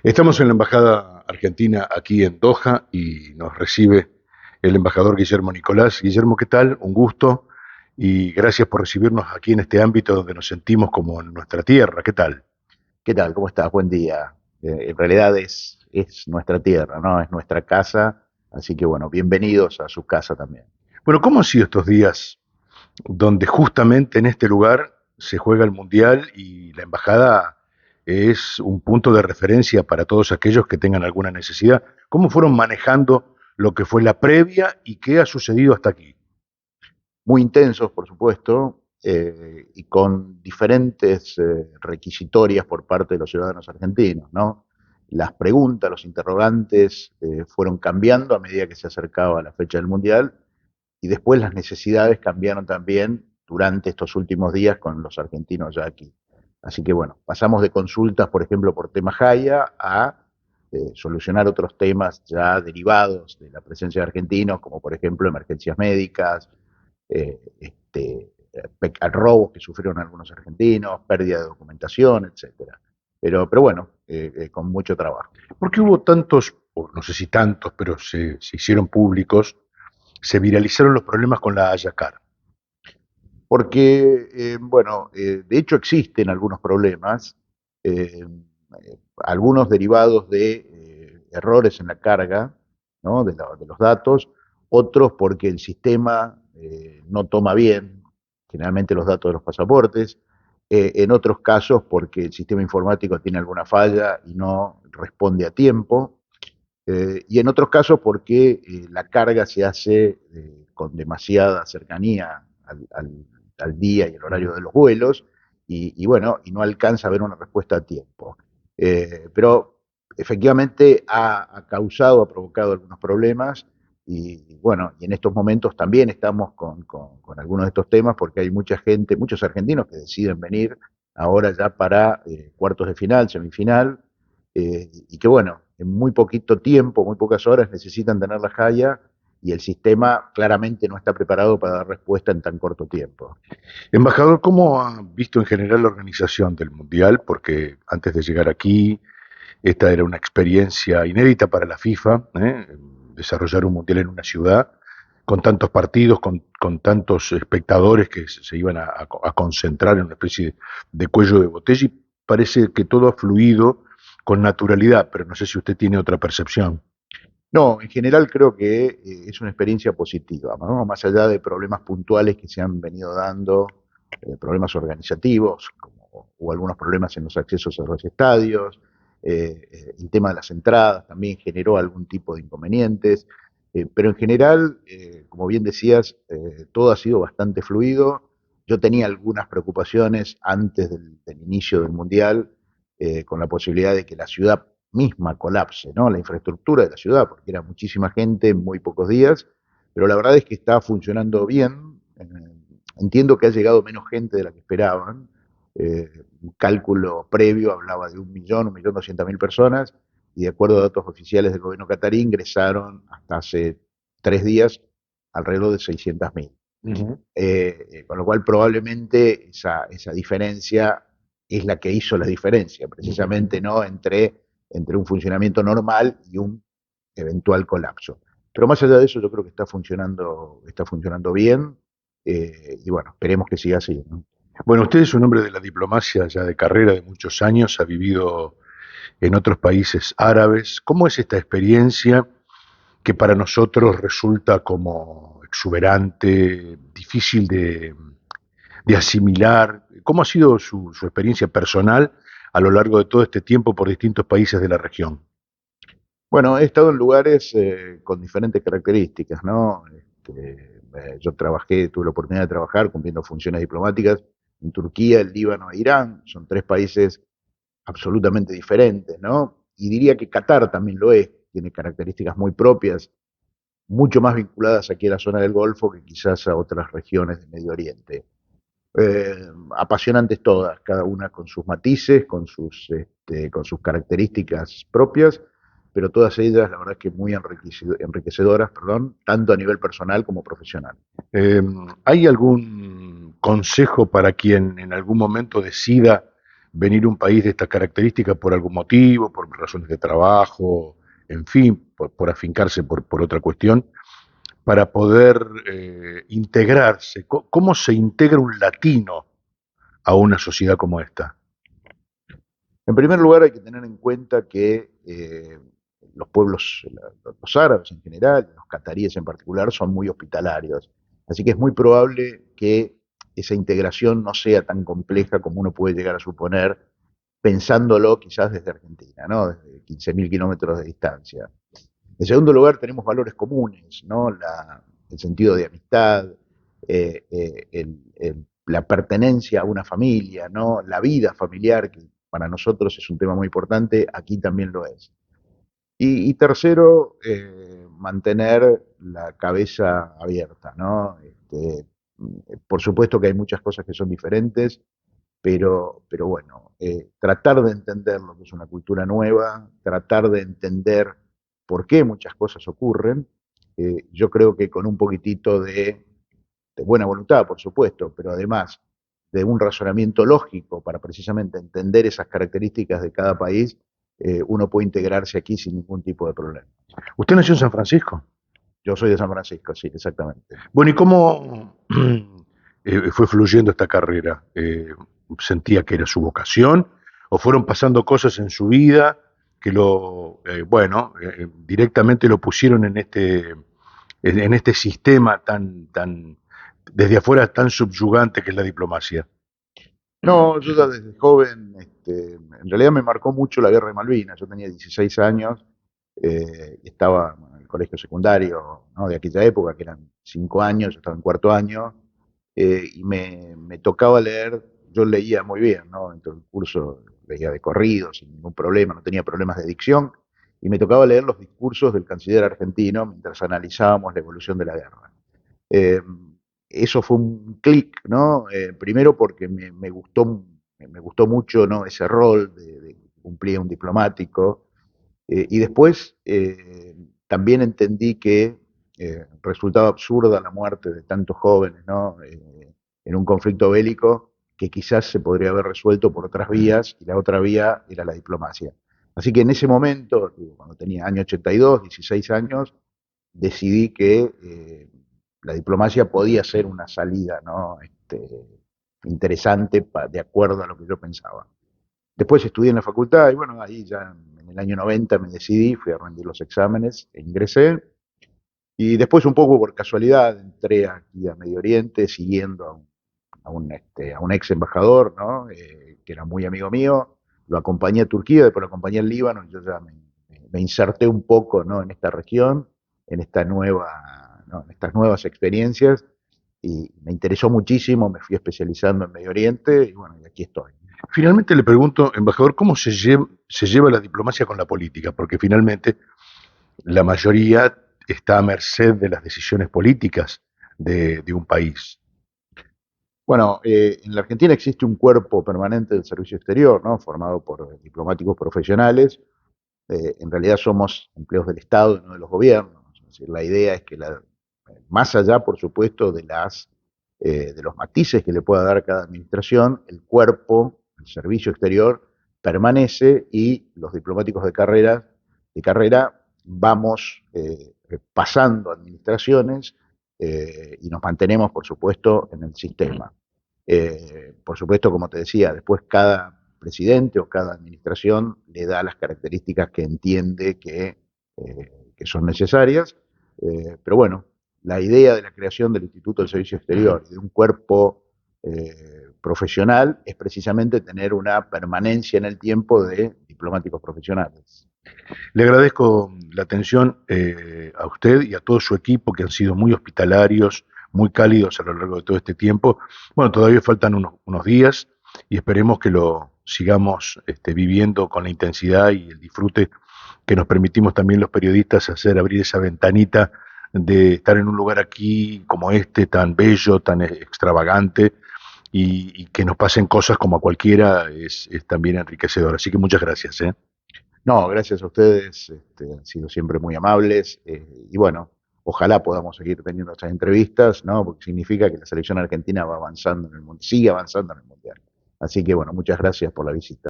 Estamos en la Embajada Argentina aquí en Doha y nos recibe el embajador Guillermo Nicolás. Guillermo, ¿qué tal? Un gusto y gracias por recibirnos aquí en este ámbito donde nos sentimos como en nuestra tierra. ¿Qué tal? ¿Qué tal? ¿Cómo estás? Buen día. En realidad es nuestra tierra, ¿no? Es nuestra casa, así que bueno, bienvenidos a su casa también. Bueno, ¿cómo han sido estos días donde justamente en este lugar se juega el Mundial y la Embajada es un punto de referencia para todos aquellos que tengan alguna necesidad? ¿Cómo fueron manejando lo que fue la previa y qué ha sucedido hasta aquí? Muy intensos, por supuesto, y con diferentes requisitorias por parte de los ciudadanos argentinos, ¿no? Las preguntas, los interrogantes fueron cambiando a medida que se acercaba la fecha del Mundial y después las necesidades cambiaron también durante estos últimos días con los argentinos ya aquí. Así que bueno, pasamos de consultas, por ejemplo, por tema Jaya a solucionar otros temas ya derivados de la presencia de argentinos, como por ejemplo emergencias médicas, robos que sufrieron algunos argentinos, pérdida de documentación, etcétera. Pero bueno, con mucho trabajo. ¿Por qué hubo tantos, o no sé si tantos, pero se hicieron públicos, se viralizaron los problemas con la Ayacar? Porque, bueno, de hecho existen algunos problemas, algunos derivados de errores en la carga, ¿no? De los datos, otros porque el sistema no toma bien generalmente los datos de los pasaportes, en otros casos porque el sistema informático tiene alguna falla y no responde a tiempo, y en otros casos porque la carga se hace con demasiada cercanía al día y el horario de los vuelos, y bueno, y no alcanza a ver una respuesta a tiempo. Pero efectivamente ha causado, ha provocado algunos problemas, y bueno, y en estos momentos también estamos con algunos de estos temas porque hay mucha gente, muchos argentinos que deciden venir ahora ya para cuartos de final, semifinal, y que bueno, en muy poquito tiempo, muy pocas horas necesitan tener la jaya y el sistema claramente no está preparado para dar respuesta en tan corto tiempo. Embajador, ¿cómo ha visto en general la organización del Mundial? Porque antes de llegar aquí, esta era una experiencia inédita para la FIFA, ¿eh? Desarrollar un Mundial en una ciudad con tantos partidos, con tantos espectadores que se iban a concentrar en una especie de cuello de botella y parece que todo ha fluido con naturalidad, pero no sé si usted tiene otra percepción. No, en general creo que es una experiencia positiva, ¿no? Más allá de problemas puntuales que se han venido dando, problemas organizativos, como hubo algunos problemas en los accesos a los estadios, el tema de las entradas también generó algún tipo de inconvenientes, pero en general, como bien decías, todo ha sido bastante fluido. Yo tenía algunas preocupaciones antes del inicio del Mundial, con la posibilidad de que la ciudad misma colapse, ¿no? La infraestructura de la ciudad, porque era muchísima gente en muy pocos días, pero la verdad es que está funcionando bien. Entiendo que ha llegado menos gente de la que esperaban. Un cálculo previo hablaba de 1.200.000 personas, y de acuerdo a datos oficiales del gobierno catarí, ingresaron hasta hace 3 días alrededor de 600.000. Ujú. Con lo cual probablemente esa diferencia es la que hizo la diferencia, precisamente, ¿no? Entre un funcionamiento normal y un eventual colapso. Pero más allá de eso, yo creo que está funcionando bien, y bueno, esperemos que siga así, ¿no? Bueno, usted es un hombre de la diplomacia ya de carrera de muchos años, ha vivido en otros países árabes. ¿Cómo es esta experiencia que para nosotros resulta como exuberante, difícil de asimilar? ¿Cómo ha sido su experiencia personal a lo largo de todo este tiempo por distintos países de la región? Bueno, he estado en lugares con diferentes características, ¿no? Yo tuve la oportunidad de trabajar cumpliendo funciones diplomáticas en Turquía, el Líbano e Irán. Son tres países absolutamente diferentes, ¿no? Y diría que Qatar también lo es, tiene características muy propias, mucho más vinculadas aquí a la zona del Golfo que quizás a otras regiones del Medio Oriente. Apasionantes todas, cada una con sus matices, con sus características propias, pero todas ellas, la verdad es que muy enriquecedoras, perdón, tanto a nivel personal como profesional. ¿Hay algún consejo para quien en algún momento decida venir a un país de estas características por algún motivo, por razones de trabajo, en fin, por afincarse por otra cuestión, para poder integrarse. ¿Cómo se integra un latino a una sociedad como esta? En primer lugar, hay que tener en cuenta que los pueblos, los árabes en general, los cataríes en particular, son muy hospitalarios. Así que es muy probable que esa integración no sea tan compleja como uno puede llegar a suponer, pensándolo quizás desde Argentina, ¿no? Desde 15.000 kilómetros de distancia. En segundo lugar, tenemos valores comunes, ¿no? El sentido de amistad, la pertenencia a una familia, ¿no? La vida familiar, que para nosotros es un tema muy importante, aquí también lo es. Y tercero, mantener la cabeza abierta, ¿no? Por supuesto que hay muchas cosas que son diferentes, pero bueno, tratar de entender lo que es una cultura nueva, tratar de entender por qué muchas cosas ocurren, yo creo que con un poquitito de buena voluntad, por supuesto, pero además de un razonamiento lógico para precisamente entender esas características de cada país, uno puede integrarse aquí sin ningún tipo de problema. ¿Usted nació en San Francisco? Yo soy de San Francisco, sí, exactamente. Bueno, ¿y cómo fue fluyendo esta carrera? ¿Sentía que era su vocación? ¿O fueron pasando cosas en su vida que directamente lo pusieron en este sistema desde afuera tan subyugante que es la diplomacia? No, yo ya desde joven, en realidad me marcó mucho la guerra de Malvinas. Yo tenía 16 años, y estaba en el colegio secundario, ¿no? De aquella época, que eran 5 años, yo estaba en cuarto año, y me tocaba leer, yo leía muy bien, ¿no? En todo el curso leía de corrido, sin ningún problema, no tenía problemas de dicción, y me tocaba leer los discursos del canciller argentino mientras analizábamos la evolución de la guerra. Eh, Eso fue un clic, ¿no? Primero porque me gustó mucho, ¿no? Ese rol de cumplir un diplomático. Y después también entendí que resultaba absurda la muerte de tantos jóvenes, ¿no? En un conflicto bélico que quizás se podría haber resuelto por otras vías, y la otra vía era la diplomacia. Así que en ese momento, cuando tenía año 82, 16 años, decidí que la diplomacia podía ser una salida, ¿no? Interesante de acuerdo a lo que yo pensaba. Después estudié en la facultad y bueno, ahí ya en el año 90 me decidí, fui a rendir los exámenes e ingresé. Y después un poco por casualidad entré aquí a Medio Oriente siguiendo a un ex embajador, ¿no? Que era muy amigo mío. Lo acompañé a Turquía, después lo acompañé al Líbano, y yo ya me inserté un poco, ¿no? En esta región, ¿no? En estas nuevas experiencias, y me interesó muchísimo, me fui especializando en Medio Oriente y bueno, y aquí estoy. Finalmente le pregunto, embajador, ¿cómo se lleva la diplomacia con la política? Porque finalmente la mayoría está a merced de las decisiones políticas de un país. Bueno, en la Argentina existe un cuerpo permanente del servicio exterior, ¿no? Formado por diplomáticos profesionales. En realidad somos empleados del Estado y no de los gobiernos. Es decir, la idea es que más allá, por supuesto, de los matices que le pueda dar cada administración, el cuerpo, el servicio exterior, permanece, y los diplomáticos de carrera vamos pasando administraciones, y nos mantenemos, por supuesto, en el sistema. Por supuesto, como te decía, después cada presidente o cada administración le da las características que entiende que son necesarias, pero bueno, la idea de la creación del Instituto del Servicio Exterior y de un cuerpo profesional es precisamente tener una permanencia en el tiempo de diplomáticos profesionales. Le agradezco la atención a usted y a todo su equipo que han sido muy hospitalarios, muy cálidos a lo largo de todo este tiempo. Bueno, todavía faltan unos días y esperemos que lo sigamos viviendo con la intensidad y el disfrute que nos permitimos también los periodistas hacer, abrir esa ventanita de estar en un lugar aquí como este, tan bello, tan extravagante, y que nos pasen cosas como a cualquiera es también enriquecedor. Así que muchas gracias. No, gracias a ustedes, han sido siempre muy amables, y bueno, ojalá podamos seguir teniendo estas entrevistas, ¿no? Porque significa que la selección argentina va avanzando en el mundo, sigue avanzando en el mundial. Así que bueno, muchas gracias por la visita.